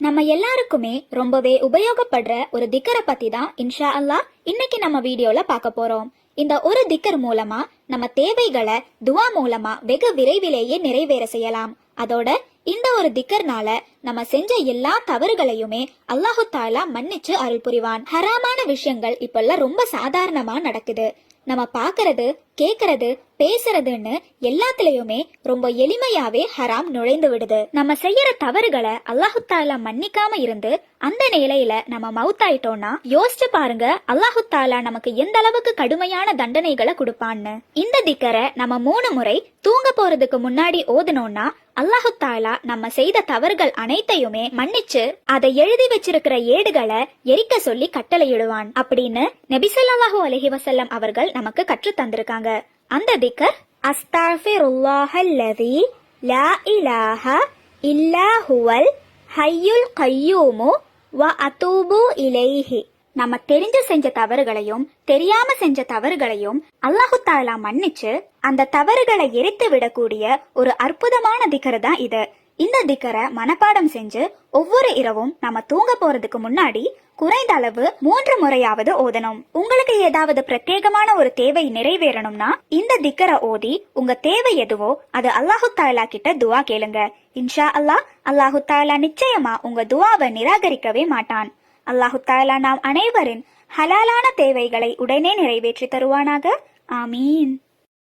நம்ம எல்லாருக்குமே ரொம்பவே உபயோகப்படுற ஒரு திக்கரை பத்தி தான் இன்ஷா அல்லாஹ் இன்னைக்கு நம்ம வீடியோல பார்க்க போறோம். இந்த ஒரு திக்கர் மூலமா நம்ம தேவைகளை துவா மூலமா வெகு விரைவிலேயே நிறைவேற செய்யலாம். அதோட இந்த ஒரு திக்கர்னால நம்ம செஞ்ச எல்லா தவறுகளையுமே அல்லாஹு தாலா மன்னிச்சு அருள் புரிவான். ஹராமான விஷயங்கள் இப்பெல்லாம் ரொம்ப சாதாரணமா நடக்குது. நம்ம பாக்குறது, கேக்குறது, பேசுறதுன்னு எல்லாத்துலயுமே ரொம்ப எளிமையாவே ஹராம் நுழைந்து விடுது. நம்ம செய்யற தவறுகளை அல்லாஹு தாலா மன்னிக்காம இருந்து அந்த நிலையில நம்ம மவுத்தாயிட்டோம்னா யோசிச்சு பாருங்க, அல்லாஹு தாலா நமக்கு எந்த அளவுக்கு கடுமையான தண்டனைகளை கொடுப்பான்னு. இந்த திக்கரை நம்ம 3 முறை தூங்க போறதுக்கு முன்னாடி ஓதுனோம்னா அல்லாஹு தாலா நம்ம செய்த தவறுகள் அனைத்தையுமே மன்னிச்சு அதை எழுதி வச்சிருக்கிற ஏடுகளை எரிக்க சொல்லி கட்டளையிடுவான் அப்படின்னு நபி ஸல்லல்லாஹு அலைஹி வஸல்லம் அவர்கள் நமக்கு கற்று தந்திருக்காங்க. அந்த திக்கர் அஸ்தக்ஃபிருல்லாஹல்லஸீ லா இலாஹ இல்லா ஹுவல் ஹய்யுல் கய்யூமு வ அதூபு இலைஹி. நம்ம தெரிஞ்சு செஞ்ச தவறுகளையும் தெரியாம செஞ்ச தவறுகளையும் அல்லாஹு தாலா மன்னிச்சு அந்த தவறுகளை எரித்து விடக்கூடிய ஒரு அற்புதமான திக்கர் தான் இது. இந்த திக்கரை மனப்பாடம் செஞ்சு ஒவ்வொரு இரவும் நம்ம தூங்க போறதுக்கு முன்னாடி குறைந்த அளவு 3 முறையாவது ஓதணும். உங்களுக்கு ஏதாவது பிரத்யேகமான ஒரு தேவை நிறைவேறணும்னா இந்த திக்கரை ஓதி உங்க தேவை எதுவோ அது அல்லாஹு தாலா கிட்ட துவா கேளுங்க. இன்ஷா அல்லாஹ் அல்லாஹு தாலா நிச்சயமா உங்க துவாவை நிராகரிக்கவே மாட்டான். அல்லாஹு தாலா நாம் அனைவரின் ஹலாலான தேவைகளை உடனே நிறைவேற்றி தருவானாக. ஆமீன்.